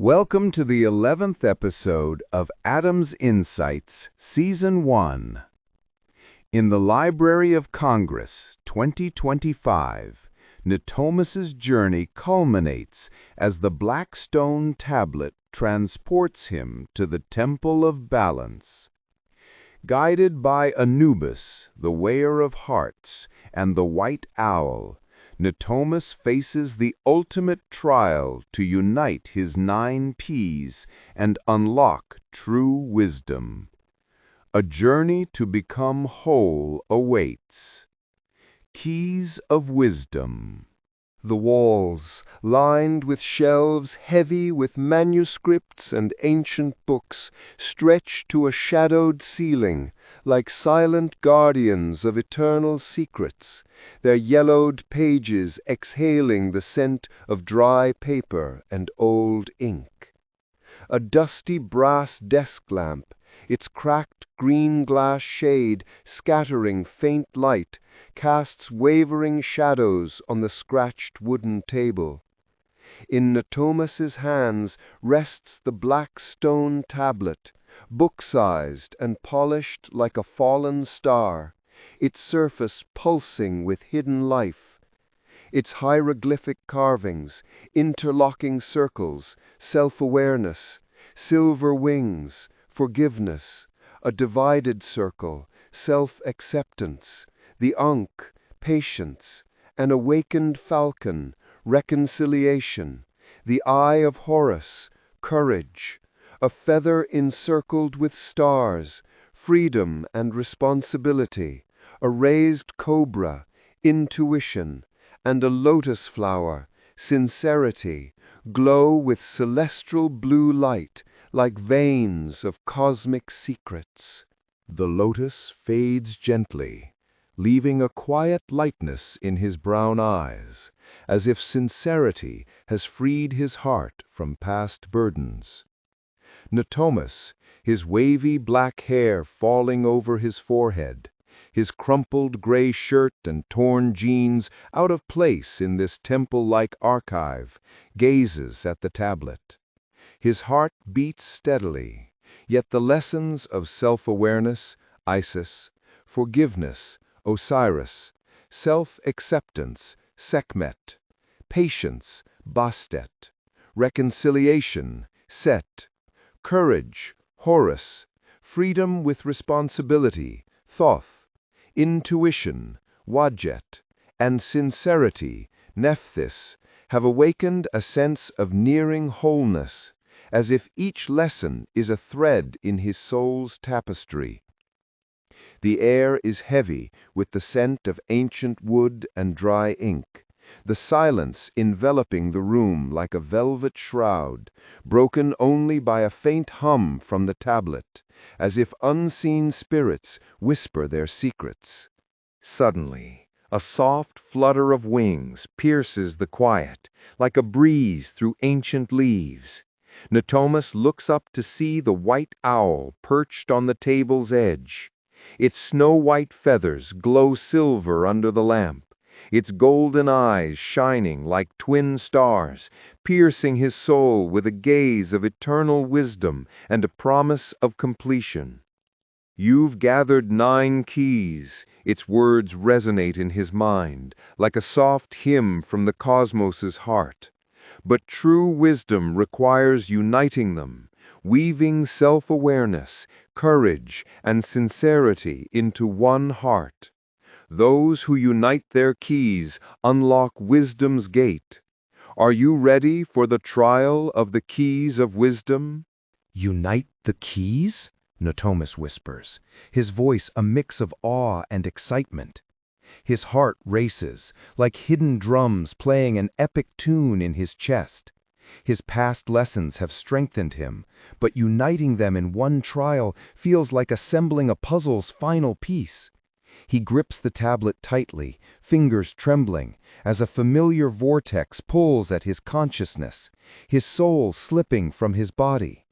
Welcome to the 11th episode of Adam's Insights, Season 1. In the Library of Congress, 2025, Natomis's journey culminates as the black stone tablet transports him to the Temple of Balance. Guided by Anubis, the Weigher of Hearts, and the White Owl, Natomis faces the ultimate trial to unite his 9 P's and unlock true wisdom. A journey to become whole awaits. Keys of Wisdom. The walls, lined with shelves heavy with manuscripts and ancient books, stretch to a shadowed ceiling, like silent guardians of eternal secrets, their yellowed pages exhaling the scent of dry paper and old ink. A dusty brass desk lamp, its cracked green glass shade scattering faint light, casts wavering shadows on the scratched wooden table. In Natomis's hands rests the black stone tablet, book-sized and polished like a fallen star, its surface pulsing with hidden life. Its hieroglyphic carvings, interlocking circles, self-awareness, silver wings, forgiveness, a divided circle, self-acceptance, the Ankh, patience, an awakened falcon, reconciliation, the eye of Horus, courage, a feather encircled with stars, freedom and responsibility, a raised cobra, intuition, and a lotus flower, sincerity, glow with celestial blue light, like veins of cosmic secrets. The lotus fades gently, leaving a quiet lightness in his brown eyes, as if sincerity has freed his heart from past burdens. Natomis, his wavy black hair falling over his forehead, his crumpled gray shirt and torn jeans out of place in this temple-like archive, gazes at the tablet. His heart beats steadily, yet the lessons of self-awareness, Isis, forgiveness, Osiris, self-acceptance, Sekhmet, patience, Bastet, reconciliation, Set, courage, Horus, freedom with responsibility, Thoth, intuition, Wadjet, and sincerity, Nephthys, have awakened a sense of nearing wholeness, as if each lesson is a thread in his soul's tapestry. The air is heavy with the scent of ancient wood and dry ink, the silence enveloping the room like a velvet shroud, broken only by a faint hum from the tablet, as if unseen spirits whisper their secrets. Suddenly, a soft flutter of wings pierces the quiet, like a breeze through ancient leaves. Natomis looks up to see the white owl perched on the table's edge. Its snow-white feathers glow silver under the lamp, its golden eyes shining like twin stars, piercing his soul with a gaze of eternal wisdom and a promise of completion. "You've gathered 9 keys," its words resonate in his mind, like a soft hymn from the cosmos's heart. But true wisdom requires uniting them, weaving self-awareness, courage, and sincerity into one heart. Those who unite their keys unlock wisdom's gate. Are you ready for the trial of the keys of wisdom? "Unite the keys?" Natomis whispers, his voice a mix of awe and excitement. His heart races, like hidden drums playing an epic tune in his chest. His past lessons have strengthened him, but uniting them in one trial feels like assembling a puzzle's final piece. He grips the tablet tightly, fingers trembling, as a familiar vortex pulls at his consciousness, his soul slipping from his body.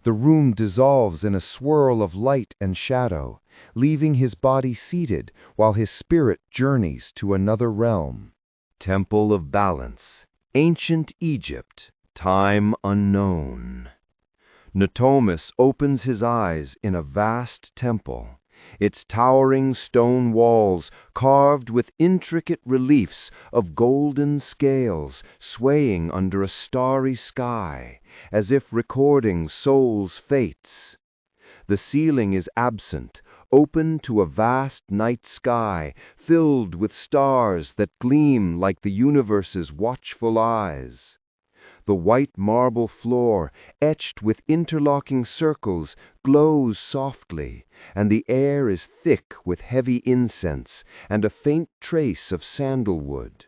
The room dissolves in a swirl of light and shadow, leaving his body seated while his spirit journeys to another realm. Temple of Balance, Ancient Egypt, time unknown. Natomis opens his eyes in a vast temple, its towering stone walls carved with intricate reliefs of golden scales swaying under a starry sky, as if recording souls' fates. The ceiling is absent, open to a vast night sky filled with stars that gleam like the universe's watchful eyes. The white marble floor, etched with interlocking circles, glows softly, and the air is thick with heavy incense and a faint trace of sandalwood.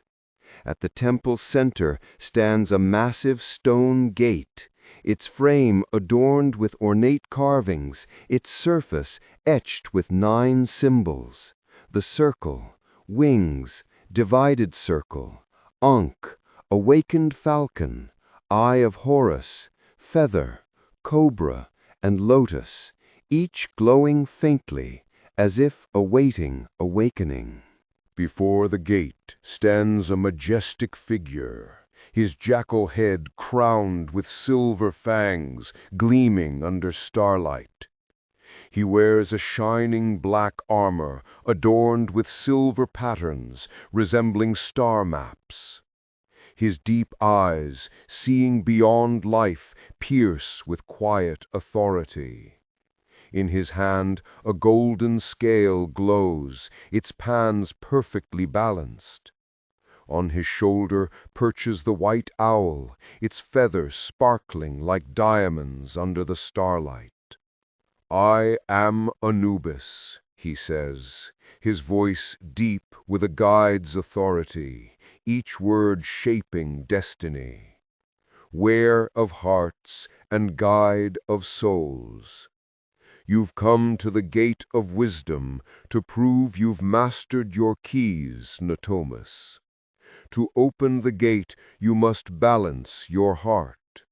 At the temple's center stands a massive stone gate, its frame adorned with ornate carvings, its surface etched with 9 symbols: the circle, wings, divided circle, ankh, awakened falcon, eye of Horus, feather, cobra, and lotus, each glowing faintly, as if awaiting awakening. Before the gate stands a majestic figure, his jackal head crowned with silver fangs gleaming under starlight. He wears a shining black armor adorned with silver patterns resembling star maps. His deep eyes, seeing beyond life, pierce with quiet authority. In his hand a golden scale glows, its pans perfectly balanced. On his shoulder perches the white owl, its feathers sparkling like diamonds under the starlight. "I am Anubis," he says, his voice deep with a guide's authority, each word shaping destiny. "Wearer of hearts and guide of souls. You've come to the gate of wisdom to prove you've mastered your keys, Natomis. To open the gate you must balance your heart.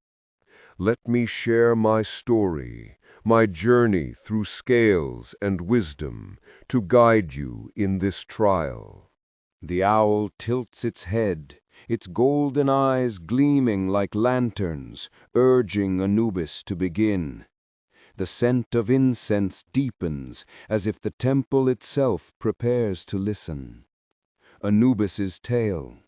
Let me share my story, my journey through scales and wisdom, to guide you in this trial." The owl tilts its head, its golden eyes gleaming like lanterns, urging Anubis to begin. The scent of incense deepens, as if the temple itself prepares to listen. Anubis's tale.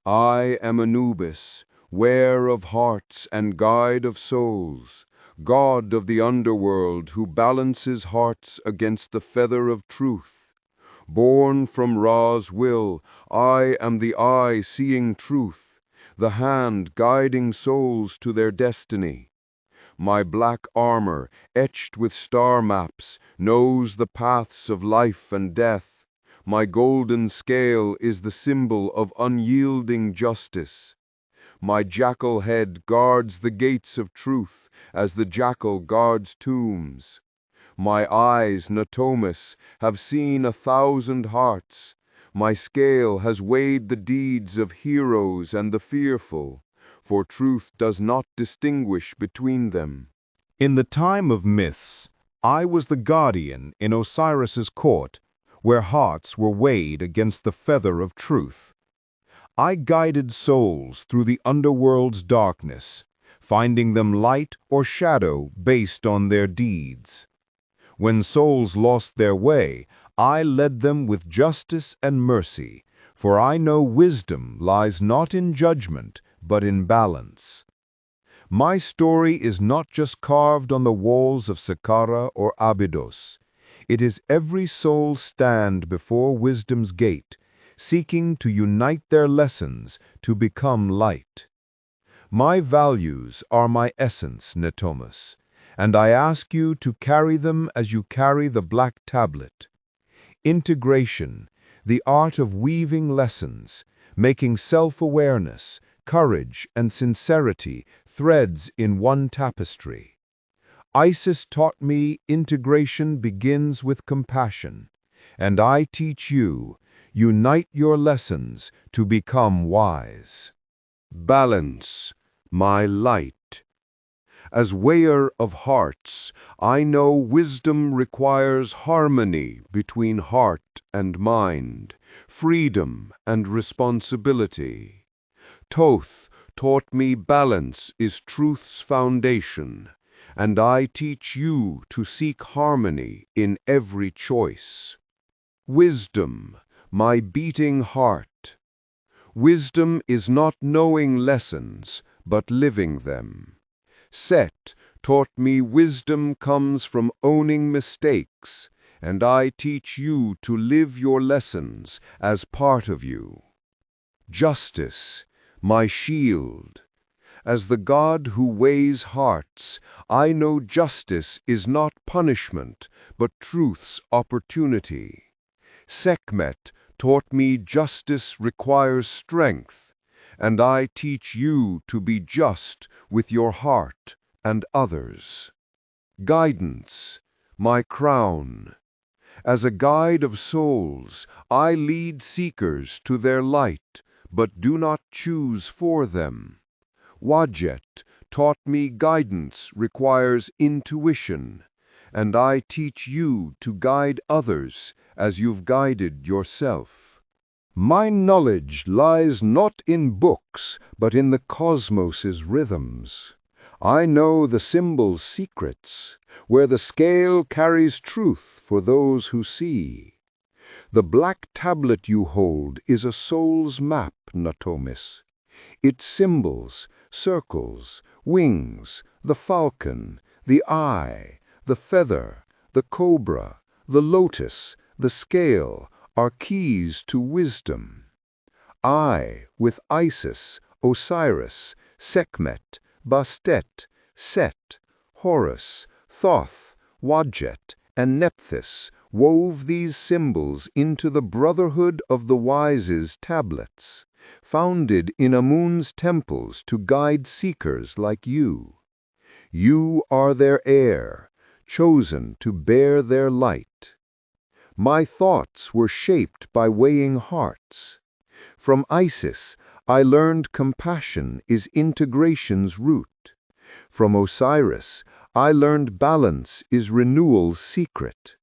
"I am Anubis, wearer of hearts and guide of souls, god of the underworld who balances hearts against the feather of truth. Born from Ra's will, I am the eye seeing truth, the hand guiding souls to their destiny. My black armor, etched with star maps, knows the paths of life and death. My golden scale is the symbol of unyielding justice. My jackal head guards the gates of truth, as the jackal guards tombs. My eyes, Natomis, have seen 1,000 hearts. My scale has weighed the deeds of heroes and the fearful, for truth does not distinguish between them." In the time of myths, I was the guardian in Osiris's court, where hearts were weighed against the feather of truth. I guided souls through the underworld's darkness, finding them light or shadow based on their deeds. When souls lost their way, I led them with justice and mercy, for I know wisdom lies not in judgment, but in balance. My story is not just carved on the walls of Saqqara or Abydos. It is every soul's stand before wisdom's gate, seeking to unite their lessons to become light. My values are my essence, Natomis, and I ask you to carry them as you carry the black tablet. Integration, the art of weaving lessons, making self-awareness, courage, and sincerity threads in one tapestry. Isis taught me integration begins with compassion, and I teach you, unite your lessons to become wise. Balance, my light. As weigher of hearts, I know wisdom requires harmony between heart and mind, freedom and responsibility. Thoth taught me balance is truth's foundation, and I teach you to seek harmony in every choice. Wisdom, my beating heart. Wisdom is not knowing lessons, but living them. Set taught me wisdom comes from owning mistakes, and I teach you to live your lessons as part of you. Justice, my shield. As the God who weighs hearts, I know justice is not punishment, but truth's opportunity. Sekhmet taught me justice requires strength, and I teach you to be just with your heart and others. Guidance, my crown. As a guide of souls, I lead seekers to their light, but do not choose for them. Wajet taught me guidance requires intuition, and I teach you to guide others as you've guided yourself. My knowledge lies not in books, but in the cosmos's rhythms. I know the symbol's secrets, where the scale carries truth for those who see. The black tablet you hold is a soul's map, Natomis. Its symbols, circles, wings, the falcon, the eye, the feather, the cobra, the lotus, the scale, are keys to wisdom. I, with Isis, Osiris, Sekhmet, Bastet, Set, Horus, Thoth, Wadjet, and Nephthys, wove these symbols into the brotherhood of the Wise's tablets, founded in Amun's temples to guide seekers like you. You are their heir, chosen to bear their light. My thoughts were shaped by weighing hearts. From Isis, I learned compassion is integration's root. From Osiris, I learned balance is renewal's secret.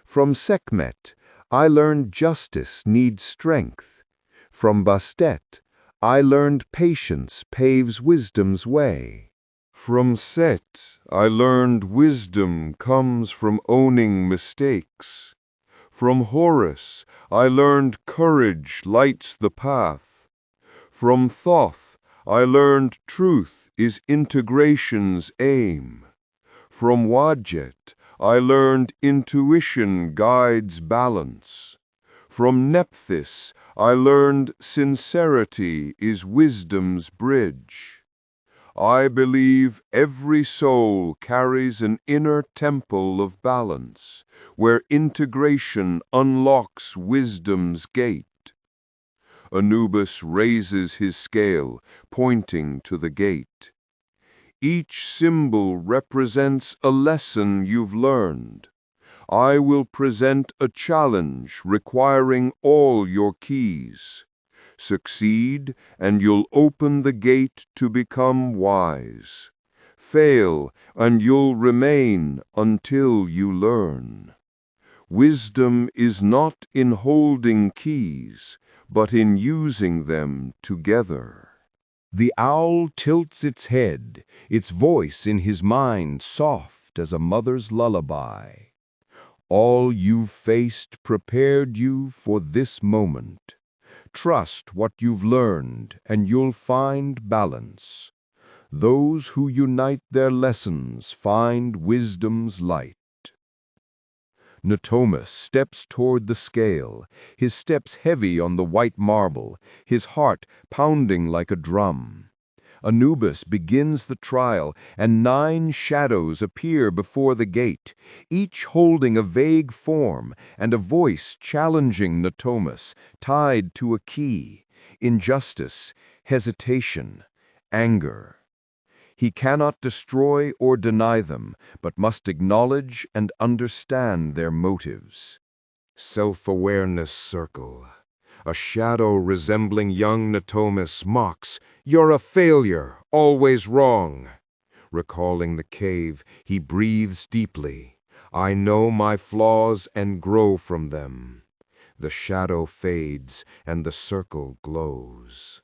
From Sekhmet, I learned justice needs strength. From Bastet, I learned patience paves wisdom's way. From Set, I learned wisdom comes from owning mistakes. From Horus, I learned courage lights the path. From Thoth, I learned truth is integration's aim. From Wadjet, I learned intuition guides balance. From Nephthys, I learned sincerity is wisdom's bridge. I believe every soul carries an inner temple of balance, where integration unlocks wisdom's gate. Anubis raises his scale, pointing to the gate. Each symbol represents a lesson you've learned. I will present a challenge requiring all your keys. Succeed, and you'll open the gate to become wise. Fail, and you'll remain until you learn. Wisdom is not in holding keys, but in using them together. The owl tilts its head, its voice in his mind soft as a mother's lullaby. All you've faced prepared you for this moment. Trust what you've learned, and you'll find balance. Those who unite their lessons find wisdom's light. Natomis steps toward the scale, his steps heavy on the white marble, his heart pounding like a drum. Anubis begins the trial, and 9 shadows appear before the gate, each holding a vague form and a voice challenging Natomis, tied to a key: injustice, hesitation, anger. He cannot destroy or deny them, but must acknowledge and understand their motives. Self-awareness circle. A shadow resembling young Natomis mocks, "You're a failure, always wrong." Recalling the cave, he breathes deeply. "I know my flaws and grow from them." The shadow fades and the circle glows.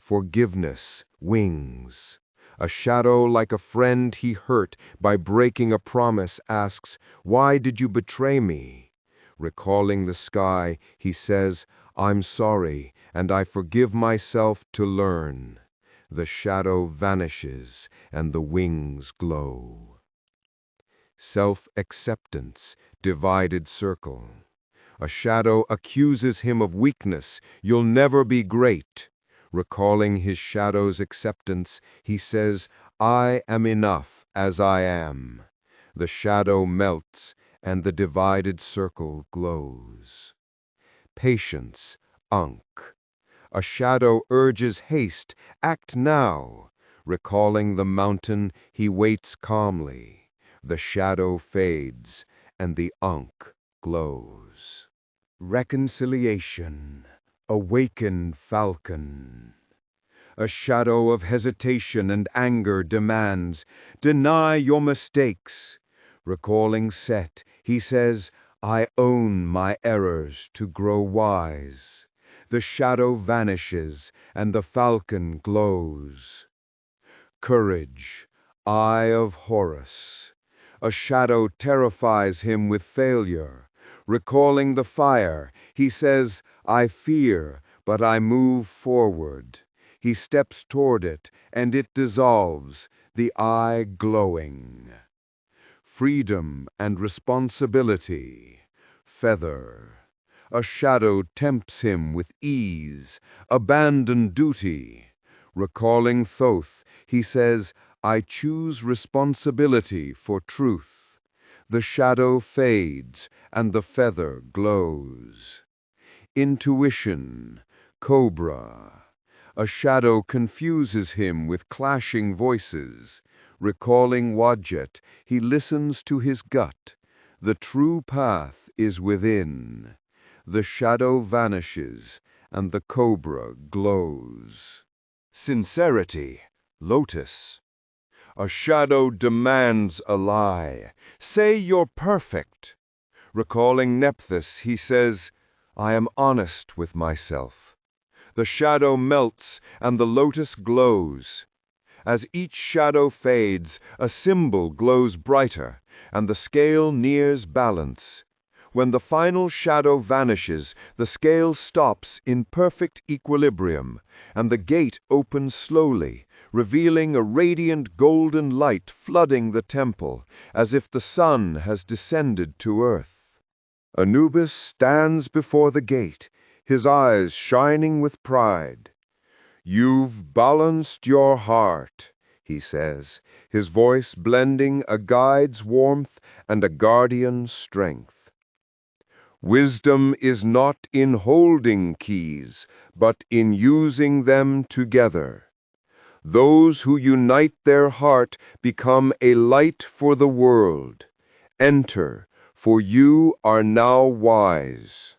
forgiveness, wings. A shadow like a friend he hurt by breaking a promise asks, "Why did you betray me?" Recalling the sky, he says, "I'm sorry, and I forgive myself to learn." The shadow vanishes, and the wings glow. Self-acceptance, divided circle. A shadow accuses him of weakness. "You'll never be great." Recalling his shadow's acceptance, he says, "I am enough as I am." The shadow melts, and the divided circle glows. Patience, Ankh. A shadow urges haste, "Act now." Recalling the mountain, he waits calmly. The shadow fades, and the Ankh glows. Reconciliation, awakened falcon. A shadow of hesitation and anger demands, "Deny your mistakes." Recalling Set, he says, "I own my errors to grow wise." The shadow vanishes, and the falcon glows. Courage, Eye of Horus. A shadow terrifies him with failure. Recalling the fire, he says, "I fear, but I move forward." He steps toward it, and it dissolves, the eye glowing. Freedom and responsibility. Feather. A shadow tempts him with ease. Abandon duty. Recalling Thoth, he says, "I choose responsibility for truth." The shadow fades, and the feather glows. Intuition, Cobra. A shadow confuses him with clashing voices. Recalling Wadjet, he listens to his gut. The true path is within. The shadow vanishes, and the cobra glows. Sincerity, Lotus. A shadow demands a lie. "Say you're perfect." Recalling Nephthys, he says, "I am honest with myself." The shadow melts, and the lotus glows. As each shadow fades, a symbol glows brighter, and the scale nears balance. When the final shadow vanishes, the scale stops in perfect equilibrium, and the gate opens slowly, revealing a radiant golden light flooding the temple, as if the sun has descended to earth. Anubis stands before the gate, his eyes shining with pride. "You've balanced your heart," he says, his voice blending a guide's warmth and a guardian's strength. "Wisdom is not in holding keys, but in using them together. Those who unite their heart become a light for the world. Enter, for you are now wise."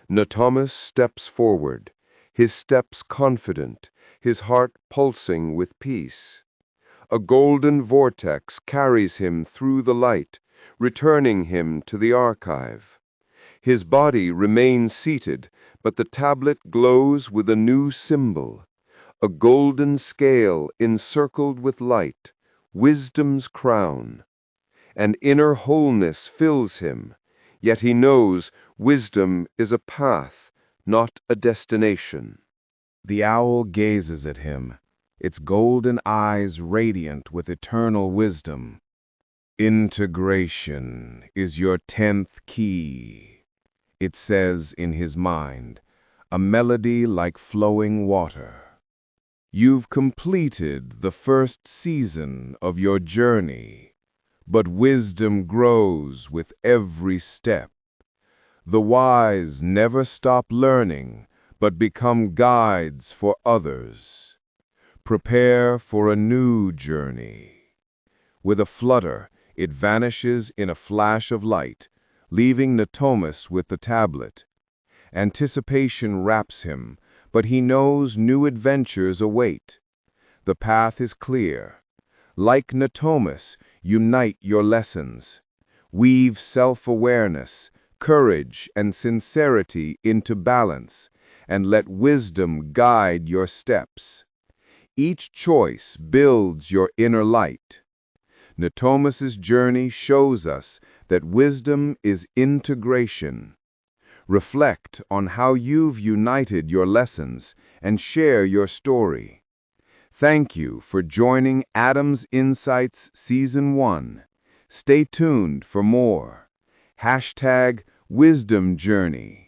Natomis steps forward, his steps confident, his heart pulsing with peace. A golden vortex carries him through the light, returning him to the archive. His body remains seated, but the tablet glows with a new symbol, a golden scale encircled with light, wisdom's crown. An inner wholeness fills him, yet he knows wisdom is a path, not a destination. The owl gazes at him, its golden eyes radiant with eternal wisdom. "Integration is your 10th key," it says in his mind, a melody like flowing water. "You've completed the first season of your journey, but wisdom grows with every step. The wise never stop learning, but become guides for others. Prepare for a new journey." With a flutter, it vanishes in a flash of light, leaving Natomis with the tablet. Anticipation wraps him, but he knows new adventures await. The path is clear. Like Natomis, unite your lessons. Weave self-awareness, courage, and sincerity into balance, and let wisdom guide your steps. Each choice builds your inner light. Natomis's journey shows us that wisdom is integration. Reflect on how you've united your lessons and share your story. Thank you for joining Adam's Insights Season 1. Stay tuned for more. #Wisdom Journey.